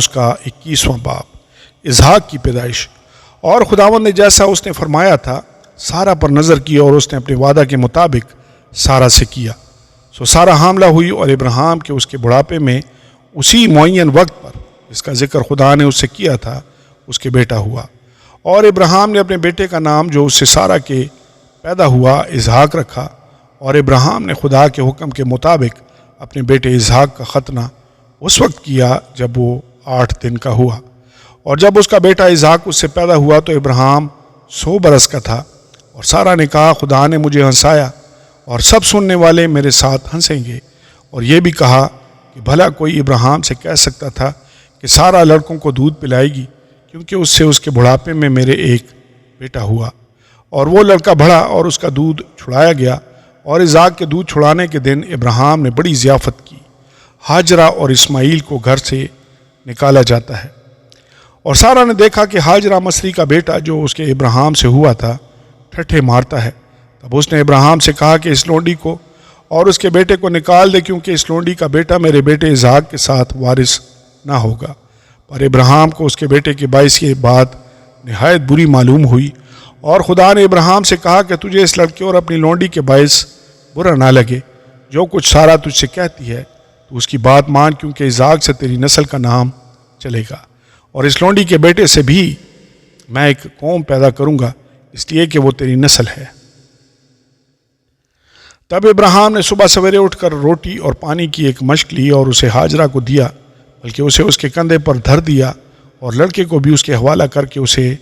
کا 21واں باب۔ اسحاق کی پیدائش۔ اور خداوند نے جیسا اس نے فرمایا تھا سارہ پر نظر کی، اور اس نے اپنے وعدہ کے مطابق سارہ سے کیا۔ سو سارہ حاملہ ہوئی، اور ابراہیم کے اس کے بڑھاپے میں اسی معین وقت پر اس کا ذکر خدا نے اس سے کیا تھا اس کے بیٹا ہوا۔ اور ابراہیم نے اپنے بیٹے کا نام جو اس سے سارہ کے پیدا ہوا اسحاق رکھا۔ اور ابراہیم نے خدا کے حکم کے مطابق اپنے بیٹے اسحاق کا ختنہ اس وقت کیا جب وہ 8 دن کا ہوا۔ اور جب اس کا بیٹا اسحاق اس سے پیدا ہوا تو ابراہیم 100 برس کا تھا۔ اور سارہ نے کہا خدا نے مجھے ہنسایا، اور سب سننے والے میرے ساتھ ہنسیں گے۔ اور یہ بھی کہا کہ بھلا کوئی ابراہیم سے کہہ سکتا تھا کہ سارہ لڑکوں کو دودھ پلائے گی، کیونکہ اس سے اس کے بڑھاپے میں میرے ایک بیٹا ہوا۔ اور وہ لڑکا بڑھا اور اس کا دودھ چھڑایا گیا۔ اور اسحاق کے دودھ چھڑانے کے دن ابراہیم نے بڑی ضیافت کی۔ ہاجرہ اور اسماعیل کو گھر سے نکالا جاتا ہے۔ اور سارہ نے دیکھا کہ ہاجرہ مصری کا بیٹا جو اس کے ابراہیم سے ہوا تھا ٹھٹھے مارتا ہے۔ تب اس نے ابراہیم سے کہا کہ اس لونڈی کو اور اس کے بیٹے کو نکال دے، کیونکہ اس لونڈی کا بیٹا میرے بیٹے اسحاق کے ساتھ وارث نہ ہوگا۔ پر ابراہیم کو اس کے بیٹے کے باعث یہ بات نہایت بری معلوم ہوئی۔ اور خدا نے ابراہیم سے کہا کہ تجھے اس لڑکے اور اپنی لونڈی کے باعث برا نہ لگے۔ جو کچھ سارہ تجھ سے کہتی ہے تو اس کی بات مان، کیونکہ اسحاق سے تیری نسل کا نام چلے گا، اور اس لونڈی کے بیٹے سے بھی میں ایک قوم پیدا کروں گا، اس لیے کہ وہ تیری نسل ہے۔ تب ابراہیم نے صبح سویرے اٹھ کر روٹی اور پانی کی ایک مشک لی اور اسے ہاجرہ کو دیا، بلکہ اسے اس کے کندھے پر دھر دیا، اور لڑکے کو بھی اس کے حوالہ کر کے اسے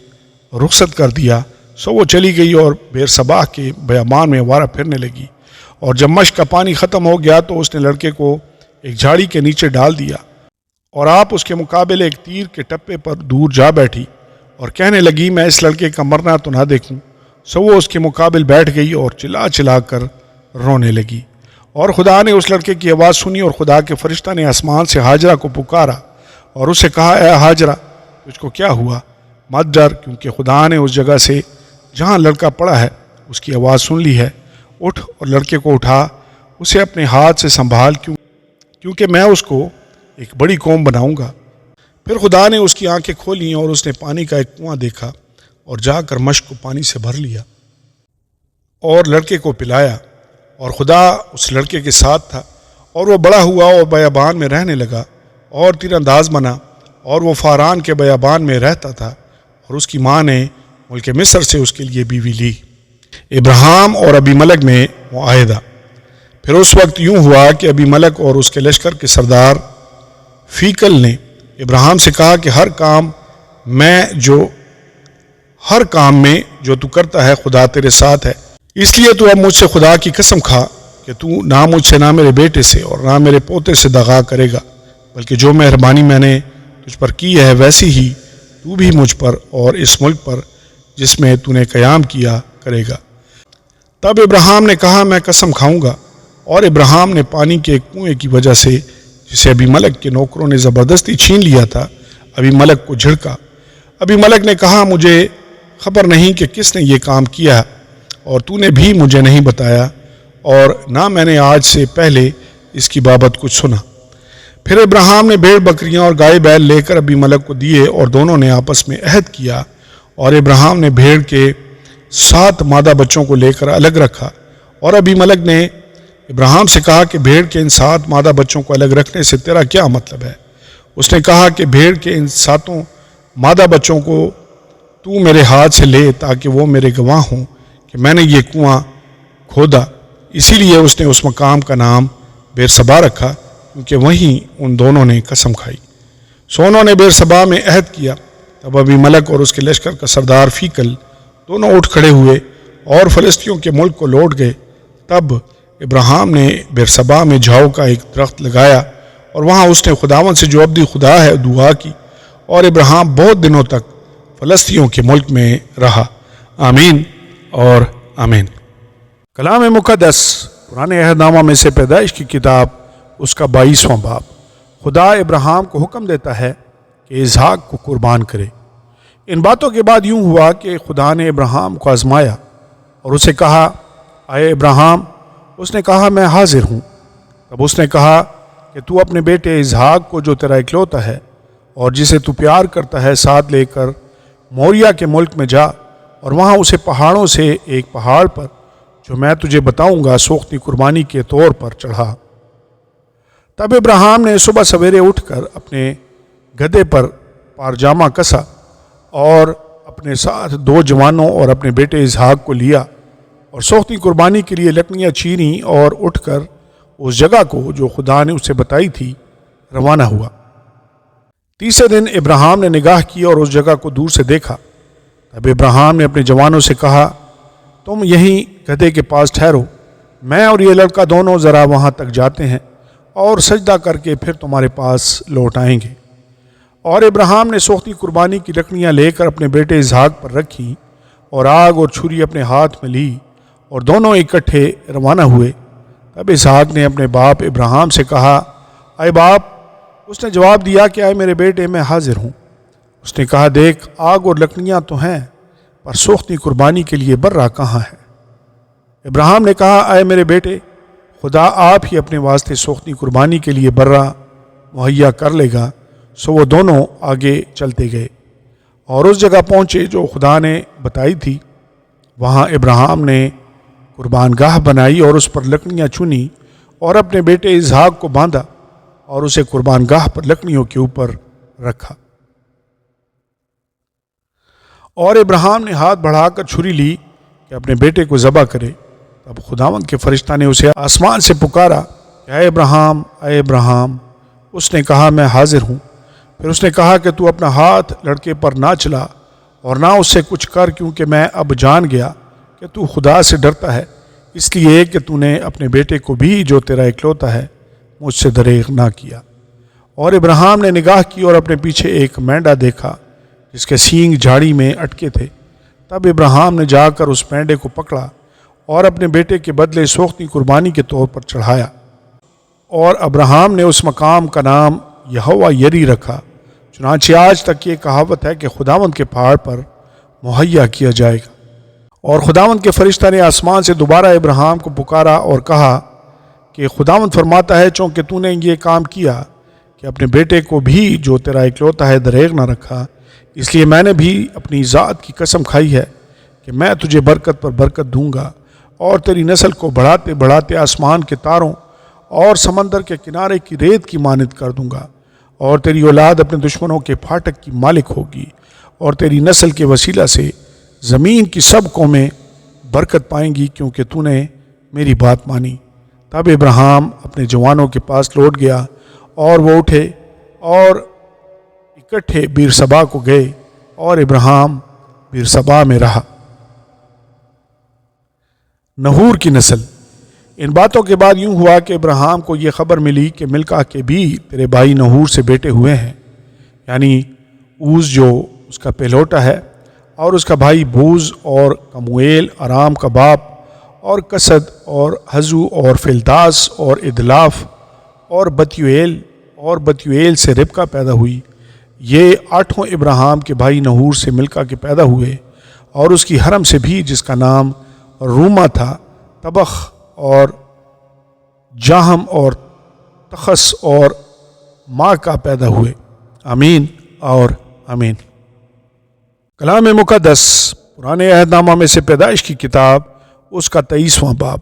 رخصت کر دیا۔ سو وہ چلی گئی اور بیر صباح کے بیابان میں آوارہ پھرنے لگی۔ اور جب مشک کا پانی ختم ہو گیا تو اس نے لڑکے کو ایک جھاڑی کے نیچے ڈال دیا، اور آپ اس کے مقابل ایک تیر کے ٹپے پر دور جا بیٹھی، اور کہنے لگی میں اس لڑکے کا مرنا تو نہ دیکھوں۔ سو وہ اس کے مقابل بیٹھ گئی اور چلا چلا کر رونے لگی۔ اور خدا نے اس لڑکے کی آواز سنی، اور خدا کے فرشتہ نے آسمان سے ہاجرہ کو پکارا اور اسے کہا اے ہاجرہ تجھ کو کیا ہوا؟ مت ڈر، کیونکہ خدا نے اس جگہ سے جہاں لڑکا پڑا ہے اس کی آواز سن لی ہے۔ اٹھ اور لڑکے کو اٹھا، اسے اپنے ہاتھ سے سنبھال، کیونکہ میں اس کو ایک بڑی قوم بناؤں گا۔ پھر خدا نے اس کی آنکھیں کھولیں اور اس نے پانی کا ایک کنواں دیکھا، اور جا کر مشک کو پانی سے بھر لیا اور لڑکے کو پلایا۔ اور خدا اس لڑکے کے ساتھ تھا، اور وہ بڑا ہوا اور بیابان میں رہنے لگا اور تیر انداز بنا، اور وہ فاران کے بیابان میں رہتا تھا۔ اور اس کی ماں نے ملک مصر سے اس کے لیے بیوی لی۔ ابراہیم اور ابی ملک میں معاہدہ۔ پھر اس وقت یوں ہوا کہ ابی ملک اور اس کے لشکر کے سردار فیکل نے ابراہیم سے کہا کہ ہر کام میں جو تو کرتا ہے خدا تیرے ساتھ ہے، اس لیے تو اب مجھ سے خدا کی قسم کھا کہ تو نہ مجھ سے نہ میرے بیٹے سے اور نہ میرے پوتے سے دغا کرے گا، بلکہ جو مہربانی میں نے تجھ پر کی ہے ویسی ہی تو بھی مجھ پر اور اس ملک پر جس میں تو نے قیام کیا کرے گا۔ تب ابراہیم نے کہا میں قسم کھاؤں گا۔ اور ابراہیم نے پانی کے ایک کنویں کی وجہ سے جسے ابی ملک کے نوکروں نے زبردستی چھین لیا تھا ابی ملک کو جھڑکا۔ ابی ملک نے کہا مجھے خبر نہیں کہ کس نے یہ کام کیا، اور تو نے بھی مجھے نہیں بتایا، اور نہ میں نے آج سے پہلے اس کی بابت کچھ سنا۔ پھر ابراہیم نے بھیڑ بکریاں اور گائے بیل لے کر ابی ملک کو دیے، اور دونوں نے آپس میں عہد کیا۔ اور ابراہیم نے بھیڑ کے 7 مادہ بچوں کو لے کر الگ رکھا۔ اور ابی ملک نے ابراہیم سے کہا کہ بھیڑ کے ان 7 مادہ بچوں کو الگ رکھنے سے تیرا کیا مطلب ہے؟ اس نے کہا کہ بھیڑ کے ان 7 مادہ بچوں کو تو میرے ہاتھ سے لے، تاکہ وہ میرے گواہ ہوں کہ میں نے یہ کنواں کھودا۔ اسی لیے اس نے اس مقام کا نام بیر صبا رکھا، کیونکہ وہیں ان دونوں نے قسم کھائی۔ سو انہوں نے بیر صبا میں عہد کیا۔ تب ابی ملک اور اس کے لشکر کا سردار فیکل دونوں اٹھ کھڑے ہوئے اور فلسطینیوں کے ملک کو لوٹ گئے۔ تب ابراہیم نے بیر صبا میں جھاؤ کا ایک درخت لگایا، اور وہاں اس نے خداوند سے جو ابدی خدا ہے دعا کی، اور ابراہیم بہت دنوں تک فلسطینیوں کے ملک میں رہا۔ آمین اور آمین۔ کلام مقدس پرانے عہد نامہ میں سے پیدائش کی کتاب اس کا 22واں باب۔ خدا ابراہیم کو حکم دیتا ہے کہ اسحاق کو قربان کرے۔ ان باتوں کے بعد یوں ہوا کہ خدا نے ابراہیم کو آزمایا اور اسے کہا اے ابراہیم۔ اس نے کہا میں حاضر ہوں۔ تب اس نے کہا کہ تو اپنے بیٹے اسحاق کو جو تیرا اکلوتا ہے اور جسے تو پیار کرتا ہے ساتھ لے کر موریا کے ملک میں جا اور وہاں اسے پہاڑوں سے ایک پہاڑ پر جو میں تجھے بتاؤں گا سوختی قربانی کے طور پر چڑھا۔ تب ابراہیم نے صبح سویرے اٹھ کر اپنے گدھے پر پارجامہ کسا اور اپنے ساتھ 2 جوانوں اور اپنے بیٹے اسحاق کو لیا اور سوختی قربانی کے لیے لکڑیاں چینی اور اٹھ کر اس جگہ کو جو خدا نے اسے بتائی تھی روانہ ہوا۔ تیسرے دن ابراہیم نے نگاہ کی اور اس جگہ کو دور سے دیکھا۔ تب ابراہیم نے اپنے جوانوں سے کہا، تم یہیں گدھے کے پاس ٹھہرو، میں اور یہ لڑکا دونوں ذرا وہاں تک جاتے ہیں اور سجدہ کر کے پھر تمہارے پاس لوٹ آئیں گے۔ اور ابراہیم نے سوختی قربانی کی لکڑیاں لے کر اپنے بیٹے اسحاق پر رکھی اور آگ اور چھری اپنے ہاتھ میں لی اور دونوں اکٹھے روانہ ہوئے۔ تب اسحاق نے اپنے باپ ابراہیم سے کہا، اے باپ۔ اس نے جواب دیا کہ اے میرے بیٹے، میں حاضر ہوں۔ اس نے کہا، دیکھ آگ اور لکڑیاں تو ہیں، پر سوختی قربانی کے لیے برہ کہاں ہے؟ ابراہیم نے کہا، اے میرے بیٹے، خدا آپ ہی اپنے واسطے سوختی قربانی کے لیے برہ مہیا کر لے گا۔ سو وہ دونوں آگے چلتے گئے اور اس جگہ پہنچے جو خدا نے بتائی تھی۔ وہاں ابراہیم نے قربان گاہ بنائی اور اس پر لکڑیاں چنی اور اپنے بیٹے اسحاق کو باندھا اور اسے قربان گاہ پر لکڑیوں کے اوپر رکھا۔ اور ابراہیم نے ہاتھ بڑھا کر چھری لی کہ اپنے بیٹے کو ذبح کرے۔ تب خداوند کے فرشتہ نے اسے آسمان سے پکارا کہ اے ابراہیم، اے ابراہیم۔ اس نے کہا، میں حاضر ہوں۔ پھر اس نے کہا کہ تو اپنا ہاتھ لڑکے پر نہ چلا اور نہ اس سے کچھ کر، کیونکہ میں اب جان گیا کہ تو خدا سے ڈرتا ہے، اس لیے کہ تو نے اپنے بیٹے کو بھی جو تیرا اکلوتا ہے مجھ سے دریغ نہ کیا۔ اور ابراہیم نے نگاہ کی اور اپنے پیچھے ایک مینڈا دیکھا جس کے سینگ جھاڑی میں اٹکے تھے۔ تب ابراہیم نے جا کر اس مینڈے کو پکڑا اور اپنے بیٹے کے بدلے سوختی قربانی کے طور پر چڑھایا۔ اور ابراہیم نے اس مقام کا نام یہوہ یری رکھا۔ چنانچہ آج تک یہ کہاوت ہے کہ خداوند کے پہاڑ پر مہیا کیا جائے گا۔ اور خداوند کے فرشتہ نے آسمان سے دوبارہ ابراہیم کو پکارا اور کہا کہ خداوند فرماتا ہے، چونکہ تو نے یہ کام کیا کہ اپنے بیٹے کو بھی جو تیرا اکلوتا ہے دریغ نہ رکھا، اس لیے میں نے بھی اپنی ذات کی قسم کھائی ہے کہ میں تجھے برکت پر برکت دوں گا اور تیری نسل کو بڑھاتے بڑھاتے آسمان کے تاروں اور سمندر کے کنارے کی ریت کی مانند کر دوں گا، اور تیری اولاد اپنے دشمنوں کے پھاٹک کی مالک ہوگی، اور تیری نسل کے وسیلہ سے زمین کی سب قومیں برکت پائیں گی، کیونکہ تو نے میری بات مانی۔ تب ابراہیم اپنے جوانوں کے پاس لوٹ گیا اور وہ اٹھے اور اکٹھے بیرسبا کو گئے اور ابراہیم بیرسبا میں رہا۔ نحور کی نسل۔ ان باتوں کے بعد یوں ہوا کہ ابراہیم کو یہ خبر ملی کہ ملکہ کے بھی تیرے بھائی نحور سے بیٹے ہوئے ہیں، یعنی اوز جو اس کا پہلوٹا ہے، اور اس کا بھائی بوز اور کمویل ارام کا باپ، اور کسد اور حزو اور فلداس اور ادلاف اور بتیویل سے ربکہ پیدا ہوئی۔ یہ 8 ابراہیم کے بھائی نحور سے ملکہ کے پیدا ہوئے، اور اس کی حرم سے بھی جس کا نام روما تھا، تبخ اور جاہم اور تخس اور ماں کا پیدا ہوئے۔ آمین اور آمین۔ کلام مقدس پرانے عہد نامہ میں سے پیدائش کی کتاب، اس کا 23واں باب۔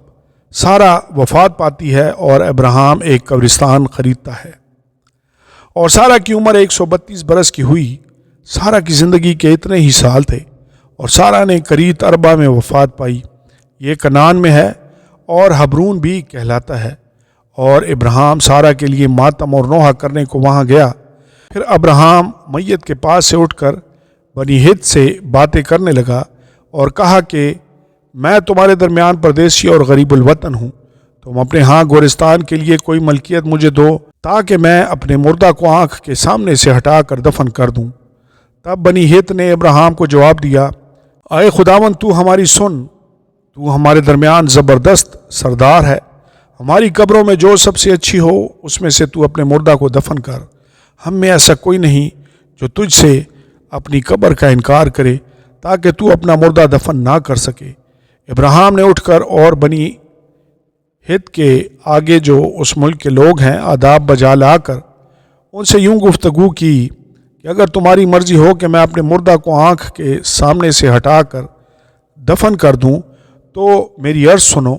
سارہ وفات پاتی ہے اور ابراہیم ایک قبرستان خریدتا ہے۔ اور سارہ کی عمر 132 برس کی ہوئی۔ سارہ کی زندگی کے اتنے ہی سال تھے، اور سارہ نے کریت اربا میں وفات پائی۔ یہ کنعان میں ہے اور حبرون بھی کہلاتا ہے۔ اور ابراہیم سارہ کے لیے ماتم اور نوحہ کرنے کو وہاں گیا۔ پھر ابراہیم میت کے پاس سے اٹھ کر بنی ہت سے باتیں کرنے لگا اور کہا کہ میں تمہارے درمیان پردیسی اور غریب الوطن ہوں، تم اپنے ہاں گورستان کے لیے کوئی ملکیت مجھے دو تاکہ میں اپنے مردہ کو آنکھ کے سامنے سے ہٹا کر دفن کر دوں۔ تب بنی ہت نے ابراہیم کو جواب دیا، اے خداوند تو ہماری سن، تو ہمارے درمیان زبردست سردار ہے، ہماری قبروں میں جو سب سے اچھی ہو اس میں سے تو اپنے مردہ کو دفن کر، ہم میں ایسا کوئی نہیں جو تجھ سے اپنی قبر کا انکار کرے تاکہ تو اپنا مردہ دفن نہ کر سکے۔ ابراہیم نے اٹھ کر اور بنی ہت کے آگے جو اس ملک کے لوگ ہیں آداب بجا لا کر ان سے یوں گفتگو کی، کہ اگر تمہاری مرضی ہو کہ میں اپنے مردہ کو آنکھ کے سامنے سے ہٹا کر دفن کر دوں تو میری عرض سنو،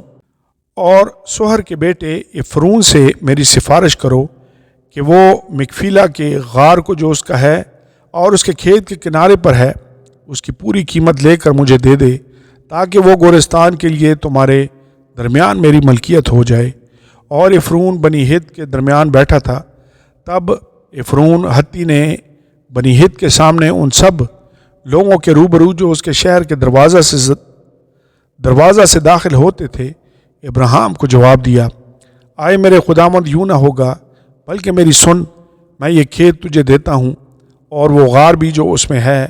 اور سہر کے بیٹے افرون سے میری سفارش کرو کہ وہ مکفیلا کے غار کو جو اس کا ہے اور اس کے کھیت کے کنارے پر ہے اس کی پوری قیمت لے کر مجھے دے دے، تاکہ وہ گورستان کے لیے تمہارے درمیان میری ملکیت ہو جائے۔ اور افرون بنی ہت کے درمیان بیٹھا تھا۔ تب افرون ہتی نے بنی ہت کے سامنے ان سب لوگوں کے روبرو جو اس کے شہر کے دروازہ سے داخل ہوتے تھے ابراہیم کو جواب دیا، آئے میرے خداوند، یوں نہ ہوگا، بلکہ میری سن، میں یہ کھیت تجھے دیتا ہوں اور وہ غار بھی جو اس میں ہے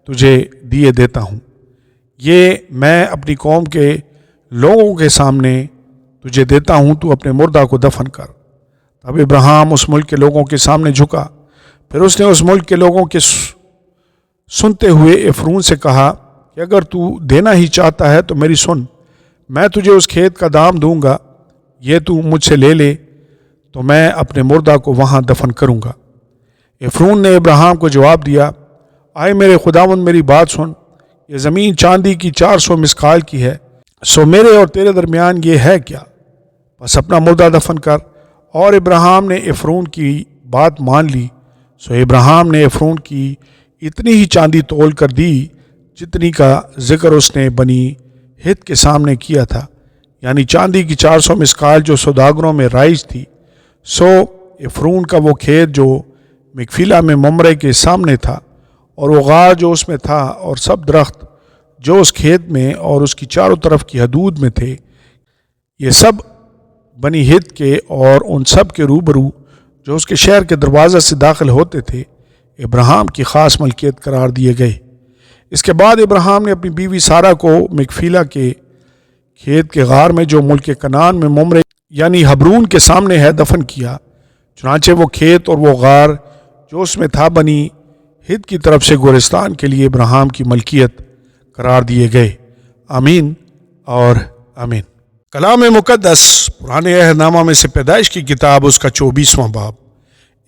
تجھے دیے دیتا ہوں، یہ میں اپنی قوم کے لوگوں کے سامنے تجھے دیتا ہوں، تو اپنے مردہ کو دفن کر۔ تب ابراہیم اس ملک کے لوگوں کے سامنے جھکا، پھر اس نے اس ملک کے لوگوں کے سنتے ہوئے افرون سے کہا کہ اگر تو دینا ہی چاہتا ہے تو میری سن، میں تجھے اس کھیت کا دام دوں گا، یہ تو مجھ سے لے لے تو میں اپنے مردہ کو وہاں دفن کروں گا۔ افرون نے ابراہیم کو جواب دیا، آئے میرے خداوند، میری بات سن، یہ زمین چاندی کی 400 مسقال کی ہے، سو میرے اور تیرے درمیان یہ ہے کیا؟ بس اپنا مردہ دفن کر۔ اور ابراہیم نے افرون کی بات مان لی، سو ابراہیم نے افرون کی اتنی ہی چاندی تول کر دی جتنی کا ذکر اس نے بنی ہت کے سامنے کیا تھا، یعنی چاندی کی 400 مسقال جو سوداگروں میں رائج تھی۔ سو افرون کا وہ کھیت جو مکفیلا میں ممرے کے سامنے تھا، اور وہ غار جو اس میں تھا، اور سب درخت جو اس کھیت میں اور اس کی چاروں طرف کی حدود میں تھے، یہ سب بنی ہت کے اور ان سب کے روبرو جو اس کے شہر کے دروازہ سے داخل ہوتے تھے ابراہیم کی خاص ملکیت قرار دیے گئے۔ اس کے بعد ابراہیم نے اپنی بیوی سارہ کو مکفیلا کے کھیت کے غار میں جو ملک کنعان میں ممرے یعنی حبرون کے سامنے ہے دفن کیا۔ چنانچہ وہ کھیت اور وہ غار جو اس میں تھا بنی ہت کی طرف سے گورستان کے لیے ابراہیم کی ملکیت قرار دیے گئے۔ آمین اور آمین۔ کلام مقدس پرانے عہد نامہ میں سے پیدائش کی کتاب اس کا 24واں باب۔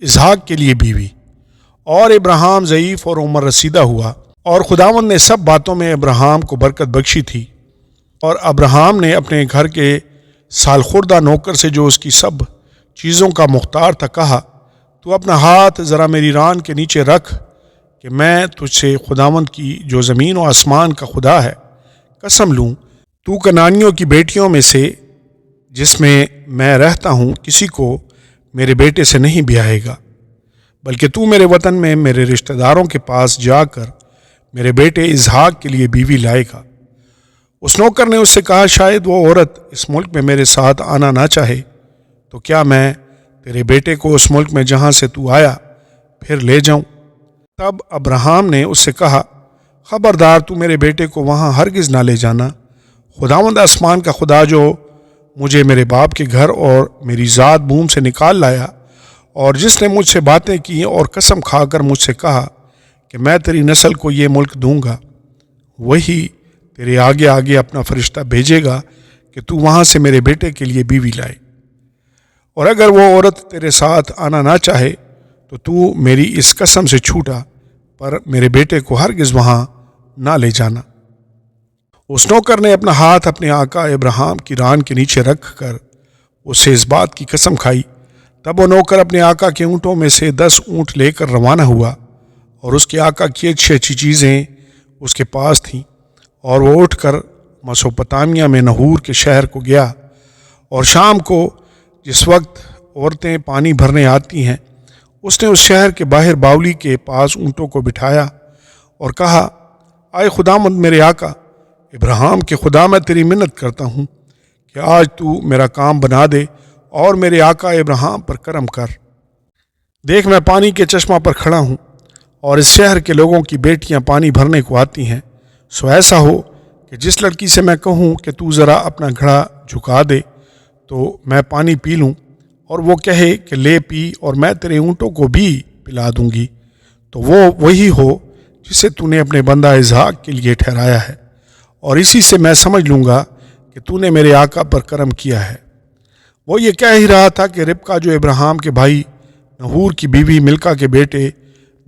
اسحاق کے لیے بیوی۔ اور ابراہیم ضعیف اور عمر رسیدہ ہوا، اور خداوند نے سب باتوں میں ابراہیم کو برکت بخشی تھی، اور ابراہیم نے اپنے گھر کے سال خوردہ نوکر سے جو اس کی سب چیزوں کا مختار تھا کہا، تو اپنا ہاتھ ذرا میری ران کے نیچے رکھ کہ میں تجھ سے خداوند کی جو زمین و آسمان کا خدا ہے قسم لوں، تو کنعانیوں کی بیٹیوں میں سے جس میں میں رہتا ہوں کسی کو میرے بیٹے سے نہیں بیاہے گا، بلکہ تو میرے وطن میں میرے رشتہ داروں کے پاس جا کر میرے بیٹے اسحاق کے لیے بیوی لائے گا۔ اس نوکر نے اس سے کہا، شاید وہ عورت اس ملک میں میرے ساتھ آنا نہ چاہے تو کیا میں تیرے بیٹے کو اس ملک میں جہاں سے تو آیا پھر لے جاؤں؟ تب ابراہیم نے اس سے کہا، خبردار، تو میرے بیٹے کو وہاں ہرگز نہ لے جانا۔ خداوند آسمان کا خدا جو مجھے میرے باپ کے گھر اور میری ذات بوم سے نکال لایا، اور جس نے مجھ سے باتیں کی اور قسم کھا کر مجھ سے کہا کہ میں تیری نسل کو یہ ملک دوں گا، وہی تیرے آگے آگے اپنا فرشتہ بھیجے گا کہ تو وہاں سے میرے بیٹے کے لیے بیوی لائے۔ اور اگر وہ عورت تیرے ساتھ آنا نہ چاہے تو میری اس قسم سے چھوٹا، پر میرے بیٹے کو ہرگز وہاں نہ لے جانا۔ اس نوکر نے اپنا ہاتھ اپنے آقا ابراہیم کی ران کے نیچے رکھ کر اس سے اس بات کی قسم کھائی۔ تب وہ نوکر اپنے آقا کے اونٹوں میں سے 10 اونٹ لے کر روانہ ہوا، اور اس کے آقا کی اچھی اچھی چیزیں اس کے پاس تھیں، اور وہ اٹھ کر مسوپتامیہ میں نحور کے شہر کو گیا۔ اور شام کو جس وقت عورتیں پانی بھرنے آتی ہیں، اس نے اس شہر کے باہر باولی کے پاس اونٹوں کو بٹھایا اور کہا، آئے خداوند میرے آقا ابراہیم کے خدا، میں تیری منت کرتا ہوں کہ آج تو میرا کام بنا دے اور میرے آقا ابراہیم پر کرم کر۔ دیکھ، میں پانی کے چشمہ پر کھڑا ہوں، اور اس شہر کے لوگوں کی بیٹیاں پانی بھرنے کو آتی ہیں، سو ایسا ہو کہ جس لڑکی سے میں کہوں کہ تو ذرا اپنا گھڑا جھکا دے تو میں پانی پی لوں، اور وہ کہے کہ لے پی اور میں تیرے اونٹوں کو بھی پلا دوں گی، تو وہ وہی ہو جسے تو نے اپنے بندہ اسحاق کے لیے ٹھہرایا ہے، اور اسی سے میں سمجھ لوں گا کہ تو نے میرے آقا پر کرم کیا ہے۔ وہ یہ کہہ ہی رہا تھا کہ ربقہ جو ابراہیم کے بھائی نحور کی بیوی ملکہ کے بیٹے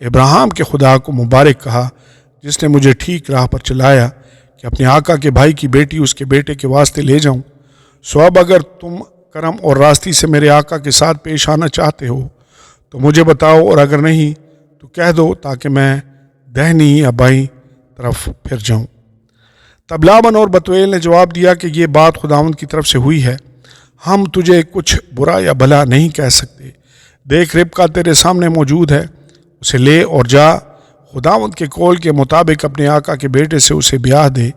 ابراہیم کے خدا کو مبارک کہا جس نے مجھے ٹھیک راہ پر چلایا کہ اپنے آقا کے بھائی کی بیٹی اس کے بیٹے کے واسطے لے جاؤں۔ سو اب اگر تم کرم اور راستی سے میرے آقا کے ساتھ پیش آنا چاہتے ہو تو مجھے بتاؤ، اور اگر نہیں تو کہہ دو تاکہ میں دہنی یا بائیں طرف پھر جاؤں۔ تب لابن اور بتویل نے جواب دیا کہ یہ بات خداوند کی طرف سے ہوئی ہے، ہم تجھے کچھ برا یا بھلا نہیں کہہ سکتے۔ دیکھ ربکا تیرے سامنے موجود ہے، اسے لے اور جا، خداوند کے قول کے مطابق اپنے آقا کے بیٹے سے اسے بیاہ دے۔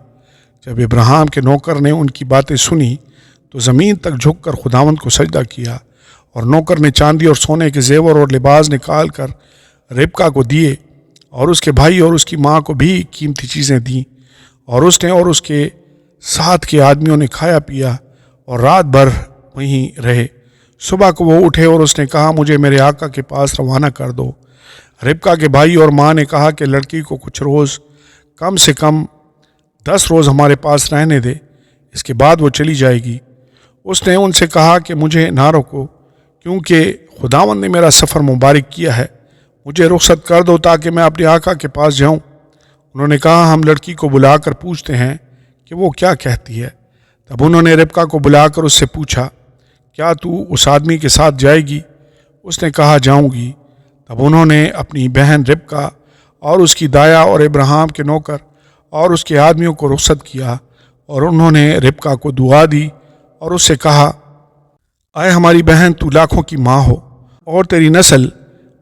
جب ابراہیم کے نوکر نے ان کی باتیں سنی تو زمین تک جھک کر خداوند کو سجدہ کیا، اور نوکر نے چاندی اور سونے کے زیور اور لباس نکال کر ربکا کو دیے، اور اس کے بھائی اور اس کی ماں کو بھی قیمتی چیزیں دیں، اور اس نے اور اس کے ساتھ کے آدمیوں نے کھایا پیا اور رات بھر وہیں رہے۔ صبح کو وہ اٹھے اور اس نے کہا مجھے میرے آقا کے پاس روانہ کر دو۔ ربکا کے بھائی اور ماں نے کہا کہ لڑکی کو کچھ روز، کم سے کم 10 روز ہمارے پاس رہنے دے، اس کے بعد وہ چلی جائے گی۔ اس نے ان سے کہا کہ مجھے نہ روکو، کیونکہ خداوند نے میرا سفر مبارک کیا ہے، مجھے رخصت کر دو تاکہ میں اپنے آقا کے پاس جاؤں۔ انہوں نے کہا ہم لڑکی کو بلا کر پوچھتے ہیں کہ وہ کیا کہتی ہے۔ تب انہوں نے ربکا کو بلا کر اس سے پوچھا کیا تو اس آدمی کے ساتھ جائے گی؟ اس نے کہا جاؤں گی۔ تب انہوں نے اپنی بہن ربکا اور اس کی دایا اور ابراہیم کے نوکر اور اس کے آدمیوں کو رخصت کیا، اور انہوں نے ربکا کو دعا دی اور اس سے کہا اے ہماری بہن، تو لاکھوں کی ماں ہو اور تیری نسل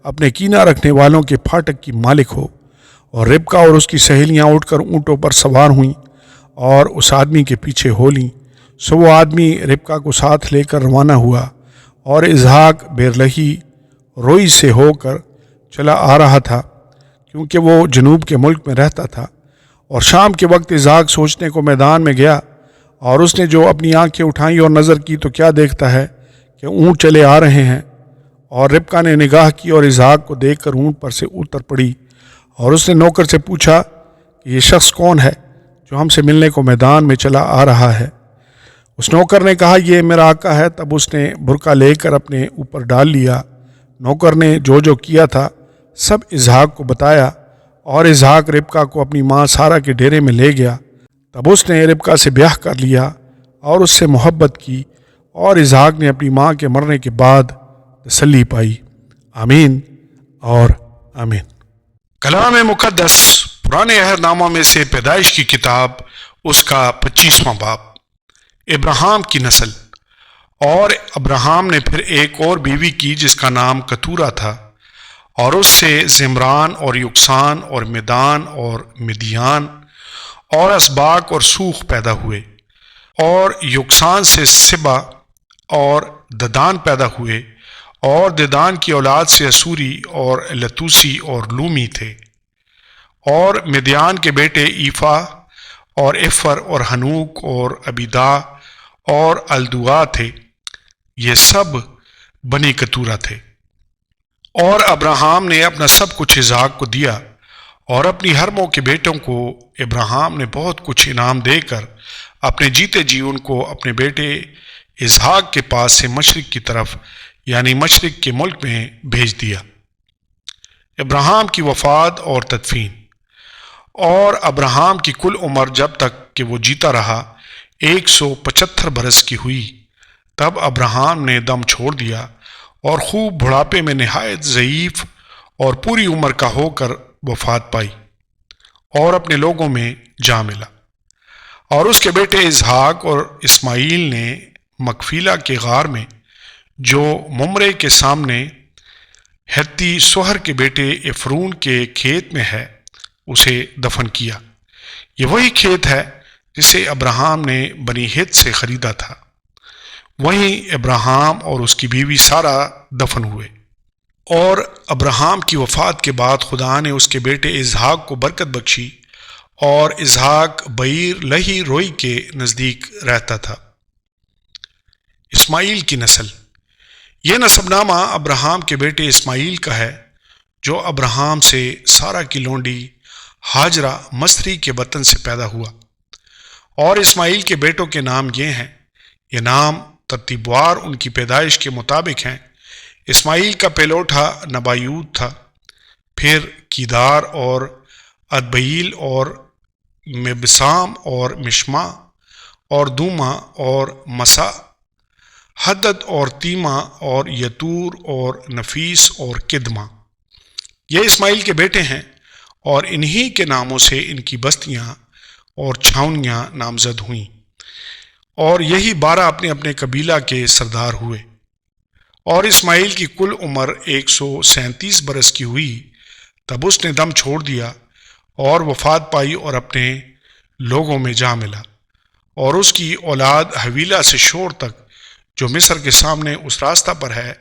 اپنے کینہ رکھنے والوں کے پھاٹک کی مالک ہو۔ اور ربکا اور اس کی سہیلیاں اٹھ کر اونٹوں پر سوار ہوئیں اور اس آدمی کے پیچھے ہو لیں۔ سو وہ آدمی ربکا کو ساتھ لے کر روانہ ہوا، اور اسحاق بیرلہی روئی سے ہو کر چلا آ رہا تھا، کیونکہ وہ جنوب کے ملک میں رہتا تھا۔ اور شام کے وقت اسحاق سوچنے کو میدان میں گیا، اور اس نے جو اپنی آنکھیں اٹھائیں اور نظر کی تو کیا دیکھتا ہے کہ اونٹ چلے آ رہے ہیں۔ اور ربکا نے نگاہ کی اور اسحاق کو دیکھ کر اونٹ پر سے اتر پڑی، اور اس نے نوکر سے پوچھا کہ یہ شخص کون ہے جو ہم سے ملنے کو میدان میں چلا آ رہا ہے؟ اس نوکر نے کہا یہ میرا آقا ہے۔ تب اس نے برقع لے کر اپنے اوپر ڈال لیا۔ نوکر نے جو کیا تھا سب اسحاق کو بتایا، اور اسحاق ربکا کو اپنی ماں سارہ کے ڈیرے میں لے گیا۔ تب اس نے ربکا سے بیاہ کر لیا اور اس سے محبت کی، اور اسحاق نے اپنی ماں کے مرنے کے بعد تسلی پائی۔ آمین اور آمین۔ کلام مقدس پرانے عہد نامہ میں سے پیدائش کی کتاب، اس کا 25واں باب، ابراہیم کی نسل۔ اور ابراہیم نے پھر ایک اور بیوی کی جس کا نام کتورہ تھا، اور اس سے زمران اور یکسان اور میدان اور مدیان اور اسباق اور سوخ پیدا ہوئے، اور یکسان سے سبا اور ددان پیدا ہوئے، اور ددان کی اولاد سے اسوری اور لتوسی اور لومی تھے۔ اور مدیان کے بیٹے ایفا اور افر اور ہنوک اور ابیدا اور الدعا تھے، یہ سب بنی کتورہ تھے۔ اور ابراہیم نے اپنا سب کچھ اسحاق کو دیا، اور اپنی ہرموں کے بیٹوں کو ابراہیم نے بہت کچھ انعام دے کر اپنے جیتے جی ان کو اپنے بیٹے اسحاق کے پاس سے مشرق کی طرف، یعنی مشرق کے ملک میں بھیج دیا۔ ابراہیم کی وفات اور تدفین۔ اور ابراہیم کی کل عمر جب تک کہ وہ جیتا رہا 175 برس کی ہوئی، تب ابراہیم نے دم چھوڑ دیا، اور خوب بڑھاپے میں نہایت ضعیف اور پوری عمر کا ہو کر وفات پائی، اور اپنے لوگوں میں جا ملا۔ اور اس کے بیٹے اسحاق اور اسماعیل نے مکفیلا کے غار میں، جو ممرے کے سامنے ہتی سوہر کے بیٹے افرون کے کھیت میں ہے، اسے دفن کیا۔ یہ وہی کھیت ہے جسے ابراہیم نے بنی ہت سے خریدا تھا۔ وہیں ابراہیم اور اس کی بیوی سارہ دفن ہوئے۔ اور ابراہیم کی وفات کے بعد خدا نے اس کے بیٹے اسحاق کو برکت بخشی، اور اسحاق بعیر لہی روئی کے نزدیک رہتا تھا۔ اسماعیل کی نسل۔ یہ نسب نامہ ابراہیم کے بیٹے اسماعیل کا ہے، جو ابراہیم سے سارہ کی لونڈی ہاجرہ مصری کے وطن سے پیدا ہوا۔ اور اسماعیل کے بیٹوں کے نام یہ ہیں، یہ نام ترتیب وار ان کی پیدائش کے مطابق ہیں۔ اسماعیل کا پہلوٹا نبایوت تھا، پھر کیدار اور ادبیل اور مبسام اور مشما اور دوما اور مسا، حدد اور تیما اور یتور اور نفیس اور کدما۔ یہ اسماعیل کے بیٹے ہیں، اور انہی کے ناموں سے ان کی بستیاں اور چھاؤنیاں نامزد ہوئیں، اور یہی 12 اپنے اپنے قبیلہ کے سردار ہوئے۔ اور اسماعیل کی کل عمر 137 برس کی ہوئی تب اس نے دم چھوڑ دیا اور وفات پائی اور اپنے لوگوں میں جا ملا۔ اور اس کی اولاد حویلہ سے شور تک، جو مصر کے سامنے اس راستہ پر ہے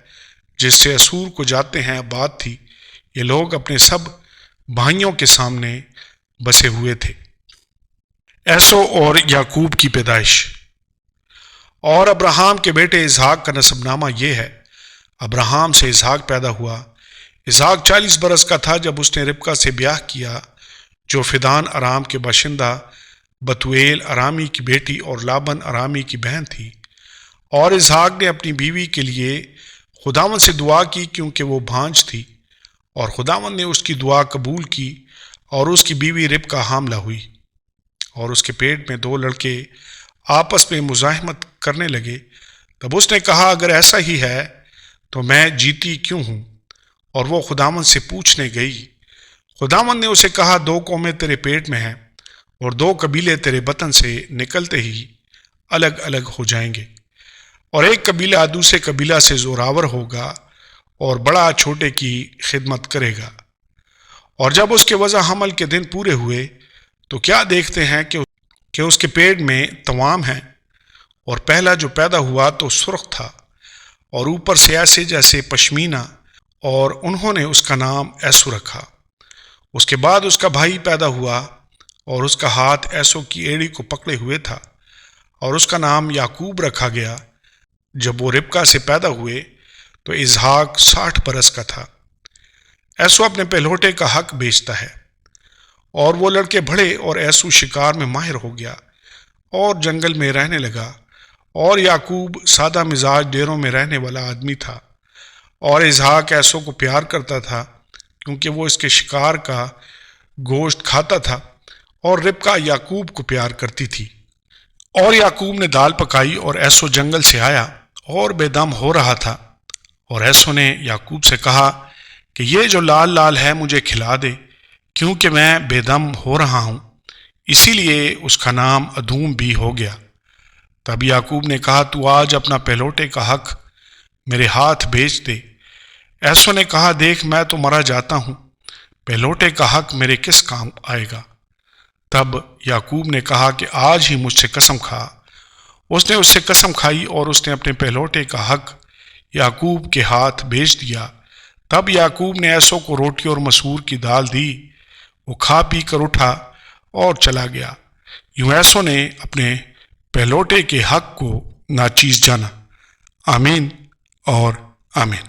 جس سے اسور کو جاتے ہیں، آباد تھی۔ یہ لوگ اپنے سب بھائیوں کے سامنے بسے ہوئے تھے۔ ایسو اور یعقوب کی پیدائش۔ اور ابراہام کے بیٹے اسحاق کا نسب نامہ یہ ہے۔ ابراہام سے اسحاق پیدا ہوا۔ اسحاق 40 برس کا تھا جب اس نے ربکہ سے بیاہ کیا، جو فدان ارام کے باشندہ بتویل ارامی کی بیٹی اور لابن ارامی کی بہن تھی۔ اور اسحاق نے اپنی بیوی کے لیے خداوند سے دعا کی، کیونکہ وہ بھانج تھی، اور خداوند نے اس کی دعا قبول کی، اور اس کی بیوی ربکہ حاملہ ہوئی۔ اور اس کے پیٹ میں 2 لڑکے آپس میں مزاحمت کرنے لگے۔ تب اس نے کہا، اگر ایسا ہی ہے تو میں جیتی کیوں ہوں؟ اور وہ خداوند سے پوچھنے گئی۔ خداوند نے اسے کہا، 2 قومیں تیرے پیٹ میں ہیں، اور 2 قبیلے تیرے بطن سے نکلتے ہی الگ الگ ہو جائیں گے، اور ایک قبیلہ دوسرے قبیلہ سے زوراور ہوگا اور بڑا چھوٹے کی خدمت کرے گا۔ اور جب اس کے وضع حمل کے دن پورے ہوئے تو کیا دیکھتے ہیں کہ اس کے پیٹ میں توام ہیں، اور پہلا جو پیدا ہوا تو سرخ تھا اور اوپر سے ایسے جیسے پشمینہ، اور انہوں نے اس کا نام ایسو رکھا۔ اس کے بعد اس کا بھائی پیدا ہوا، اور اس کا ہاتھ ایسو کی ایڑی کو پکڑے ہوئے تھا، اور اس کا نام یعقوب رکھا گیا۔ جب وہ ربکہ سے پیدا ہوئے تو اسحاق 60 برس کا تھا۔ ایسو اپنے پہلوٹے کا حق بیچتا ہے، اور وہ لڑکے بڑھے، اور ایسو شکار میں ماہر ہو گیا اور جنگل میں رہنے لگا۔ اور یعقوب سادہ مزاج ڈیروں میں رہنے والا آدمی تھا، اور اسحاق ایسو کو پیار کرتا تھا، کیونکہ وہ اس کے شکار کا گوشت کھاتا تھا، اور ربکہ یعقوب کو پیار کرتی تھی۔ اور یعقوب نے دال پکائی، اور ایسو جنگل سے آیا اور بے دم ہو رہا تھا، اور ایسو نے یعقوب سے کہا کہ یہ جو لال لال ہے مجھے کھلا دے، کیونکہ میں بے دم ہو رہا ہوں۔ اسی لیے اس کا نام ادوم بھی ہو گیا۔ تب یعقوب نے کہا، تو آج اپنا پہلوٹے کا حق میرے ہاتھ بیچ دے۔ ایسو نے کہا، دیکھ میں تو مرا جاتا ہوں، پہلوٹے کا حق میرے کس کام آئے گا؟ تب یعقوب نے کہا کہ آج ہی مجھ سے قسم کھا۔ اس نے اس سے قسم کھائی، اور اس نے اپنے پہلوٹے کا حق یعقوب کے ہاتھ بیچ دیا۔ تب یعقوب نے ایسو کو روٹی اور مسور کی دال دی، وہ کھا پی کر اٹھا اور چلا گیا۔ یوں ایسو نے اپنے پہلوٹے کے حق کو ناچیز جانا۔ آمین اور آمین۔